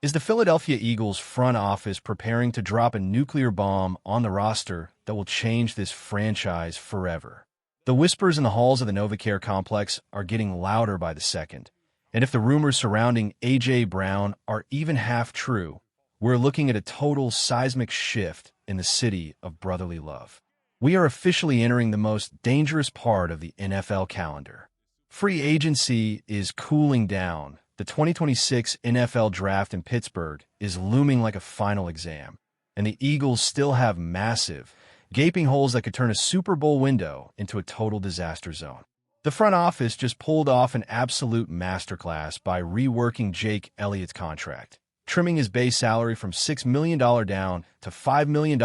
Is the Philadelphia Eagles front office preparing to drop a nuclear bomb on the roster that will change this franchise forever? The whispers in the halls of the NovaCare complex are getting louder by the second, and if the rumors surrounding A.J. Brown are even half true, we're looking at a total seismic shift in the city of brotherly love. We are officially entering the most dangerous part of the NFL calendar. Free agency is cooling down. The 2026 NFL Draft in Pittsburgh is looming like a final exam, and the Eagles still have massive, gaping holes that could turn a Super Bowl window into a total disaster zone. The front office just pulled off an absolute masterclass by reworking Jake Elliott's contract, trimming his base salary from $6 million down to $5 million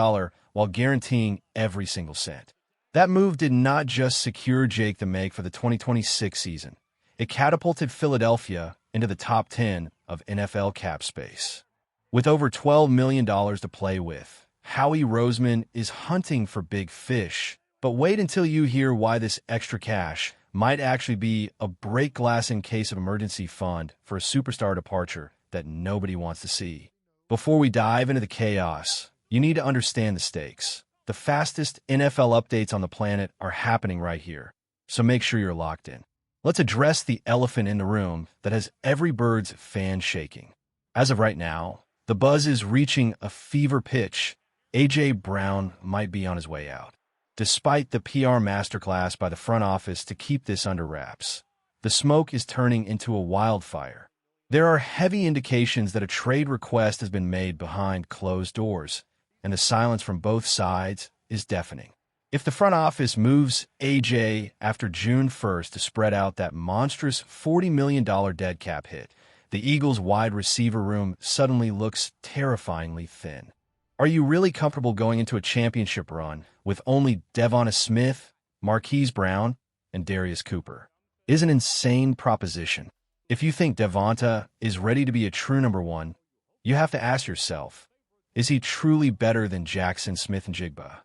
while guaranteeing every single cent. That move did not just secure Jake the make for the 2026 season. It catapulted Philadelphia into the top 10 of NFL cap space. With over $12 million to play with, Howie Roseman is hunting for big fish. But wait until you hear why this extra cash might actually be a break glass in case of emergency fund for a superstar departure that nobody wants to see. Before we dive into the chaos, you need to understand the stakes. The fastest NFL updates on the planet are happening right here, so make sure you're locked in. Let's address the elephant in the room that has every Birds fan shaking. As of right now, the buzz is reaching a fever pitch. A.J. Brown might be on his way out. Despite the PR masterclass by the front office to keep this under wraps, the smoke is turning into a wildfire. There are heavy indications that a trade request has been made behind closed doors, and the silence from both sides is deafening. If the front office moves A.J. after June 1st to spread out that monstrous $40 million dead cap hit, the Eagles' wide receiver room suddenly looks terrifyingly thin. Are you really comfortable going into a championship run with only Devonta Smith, Marquise Brown, and Darius Cooper? Is an insane proposition. If you think Devonta is ready to be a true number one, you have to ask yourself, is he truly better than Jackson Smith-Njigba?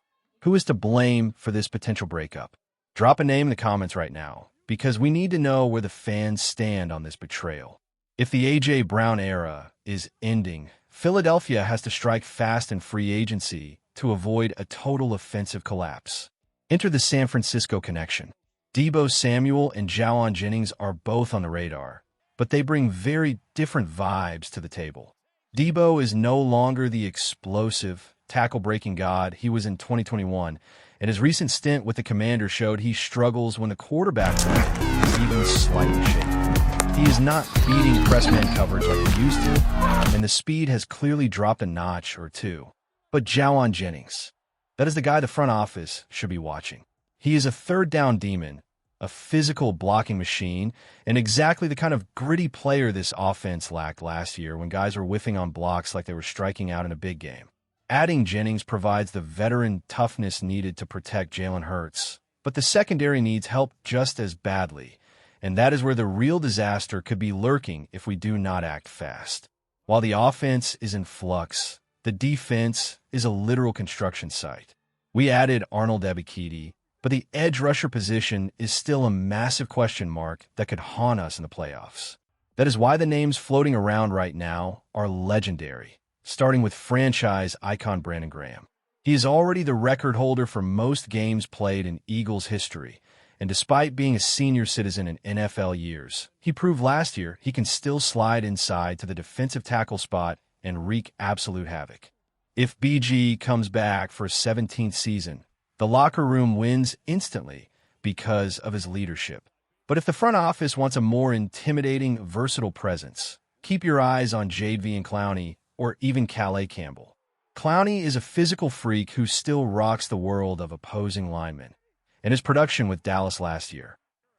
Who is to blame for this potential breakup? Drop a name in the comments right now, because we need to know where the fans stand on this betrayal. If the A.J. Brown era is ending, Philadelphia has to strike fast in free agency to avoid a total offensive collapse. Enter the San Francisco connection. Deebo Samuel and Jauan Jennings are both on the radar, but they bring very different vibes to the table. Deebo is no longer the explosive, tackle-breaking god he was in 2021, and his recent stint with the Commanders showed he struggles when the quarterback is even slightly shaky. He is not beating press-man coverage like he used to, and the speed has clearly dropped a notch or two. But Jauan Jennings, that is the guy the front office should be watching. He is a third-down demon, a physical blocking machine, and exactly the kind of gritty player this offense lacked last year when guys were whiffing on blocks like they were striking out in a big game. Adding Jennings provides the veteran toughness needed to protect Jalen Hurts, but the secondary needs help just as badly, and that is where the real disaster could be lurking if we do not act fast. While the offense is in flux, the defense is a literal construction site. We added Arnold Ebiketie, but the edge rusher position is still a massive question mark that could haunt us in the playoffs. That is why the names floating around right now are legendary, starting with franchise icon Brandon Graham. He is already the record holder for most games played in Eagles history, and despite being a senior citizen in NFL years, he proved last year he can still slide inside to the defensive tackle spot and wreak absolute havoc. If BG comes back for a 17th season, the locker room wins instantly because of his leadership. But if the front office wants a more intimidating, versatile presence, keep your eyes on Jadeveon Clowney or even Calais Campbell. Clowney is a physical freak who still rocks the world of opposing linemen, and his production with Dallas last year,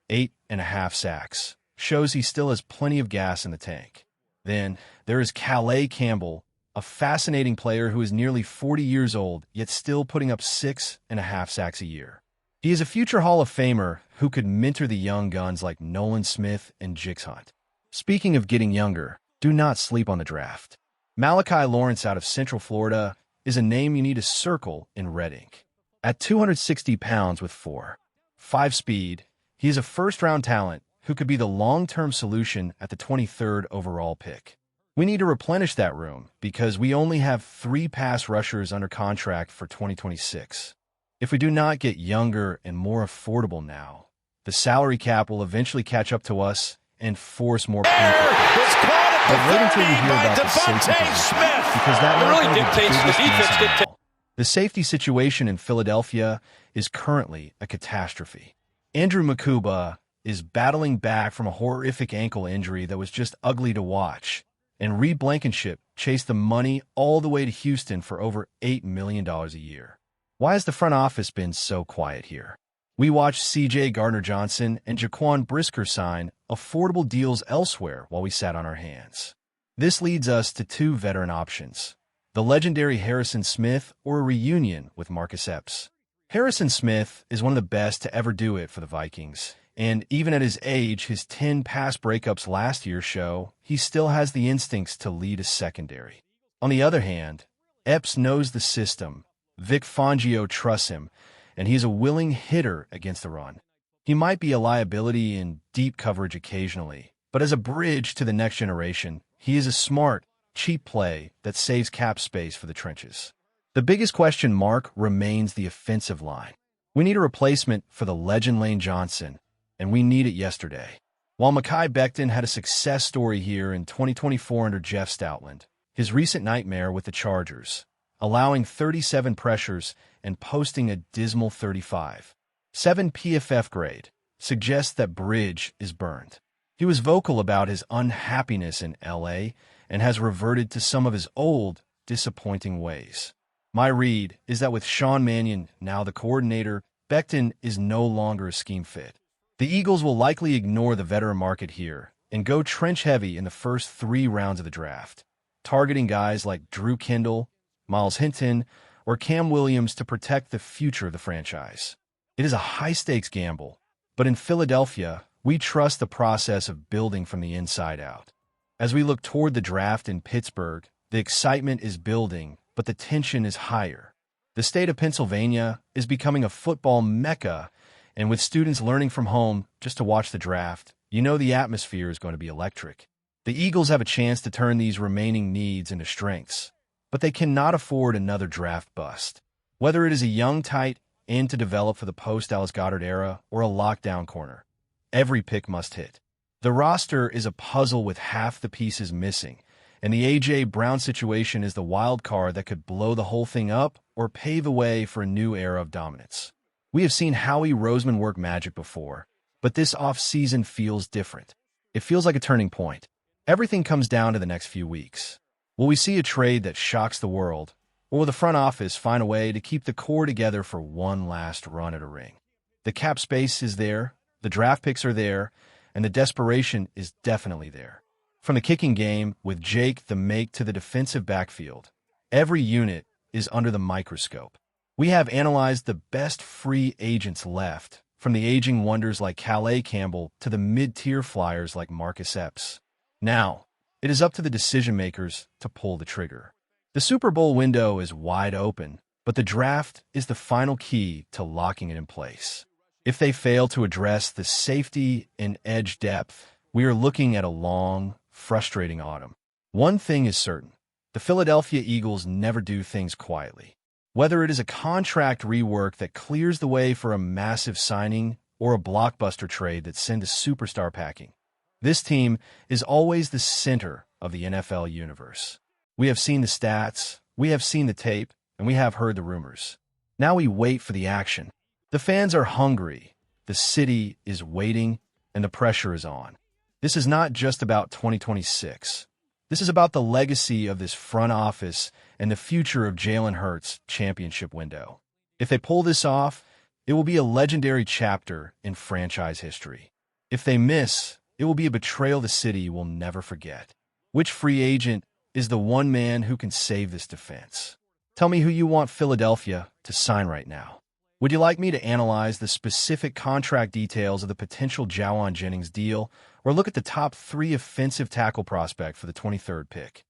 8.5 sacks, shows he still has plenty of gas in the tank. Then there is Calais Campbell, a fascinating player who is nearly 40 years old, yet still putting up 6.5 sacks a year. He is a future Hall of Famer who could mentor the young guns like Nolan Smith and Jix Hunt. Speaking of getting younger, do not sleep on the draft. Malachi Lawrence out of Central Florida is a name you need to circle in red ink. At 260 pounds with 4.5 speed, he is a first-round talent who could be the long-term solution at the 23rd overall pick. We need to replenish that room because we only have 3 pass rushers under contract for 2026. If we do not get younger and more affordable now, the salary cap will eventually catch up to us and force more painful cuts. But wait until you hear about the safety position, because that really dictates the defense. The safety situation in Philadelphia is currently a catastrophe. Andrew Makuba is battling back from a horrific ankle injury that was just ugly to watch, and Reed Blankenship chased the money all the way to Houston for over $8 million a year. Why has the front office been so quiet here? We watched C.J. Gardner-Johnson and Jaquan Brisker sign affordable deals elsewhere while we sat on our hands. This leads us to 2 veteran options: the legendary Harrison Smith or a reunion with Marcus Epps. Harrison Smith is one of the best to ever do it for the Vikings, and even at his age, his 10 pass breakups last year show he still has the instincts to lead a secondary. On the other hand, Epps knows the system, Vic Fangio trusts him, and he's a willing hitter against the run. He might be a liability in deep coverage occasionally, but as a bridge to the next generation, he is a smart, cheap play that saves cap space for the trenches. The biggest question mark remains the offensive line. We need a replacement for the legend Lane Johnson, and we need it yesterday. While Mekhi Becton had a success story here in 2024 under Jeff Stoutland, his recent nightmare with the Chargers, allowing 37 pressures and posting a dismal 35. 7 PFF grade, suggests that Bridge is burned. He was vocal about his unhappiness in LA and has reverted to some of his old, disappointing ways. My read is that with Sean Mannion now the coordinator, Becton is no longer a scheme fit. The Eagles will likely ignore the veteran market here and go trench-heavy in the first 3 rounds of the draft, targeting guys like Drew Kendall, Miles Hinton, or Cam Williams to protect the future of the franchise. It is a high-stakes gamble, but in Philadelphia, we trust the process of building from the inside out. As we look toward the draft in Pittsburgh, the excitement is building, but the tension is higher. The state of Pennsylvania is becoming a football mecca, and with students learning from home just to watch the draft, you know the atmosphere is going to be electric. The Eagles have a chance to turn these remaining needs into strengths, but they cannot afford another draft bust. Whether it is a young tight end to develop for the post-Dallas Goedert era or a lockdown corner, every pick must hit. The roster is a puzzle with half the pieces missing, and the A.J. Brown situation is the wild card that could blow the whole thing up or pave the way for a new era of dominance. We have seen Howie Roseman work magic before, but this offseason feels different. It feels like a turning point. Everything comes down to the next few weeks. Will we see a trade that shocks the world, or will the front office find a way to keep the core together for one last run at a ring? The cap space is there, the draft picks are there, and the desperation is definitely there. From the kicking game, with Jake the Make to the defensive backfield, every unit is under the microscope. We have analyzed the best free agents left, from the aging wonders like Calais Campbell to the mid-tier flyers like Marcus Epps. Now, it is up to the decision-makers to pull the trigger. The Super Bowl window is wide open, but the draft is the final key to locking it in place. If they fail to address the safety and edge depth, we are looking at a long, frustrating autumn. One thing is certain: the Philadelphia Eagles never do things quietly. Whether it is a contract rework that clears the way for a massive signing or a blockbuster trade that sends a superstar packing, this team is always the center of the NFL universe. We have seen the stats, we have seen the tape, and we have heard the rumors. Now we wait for the action. The fans are hungry, the city is waiting, and the pressure is on. This is not just about 2026. This is about the legacy of this front office and the future of Jalen Hurts' championship window. If they pull this off, it will be a legendary chapter in franchise history. If they miss, it will be a betrayal the city will never forget. Which free agent is the one man who can save this defense? Tell me who you want Philadelphia to sign right now. Would you like me to analyze the specific contract details of the potential Jauan Jennings deal, or look at the top 3 offensive tackle prospect for the 23rd pick?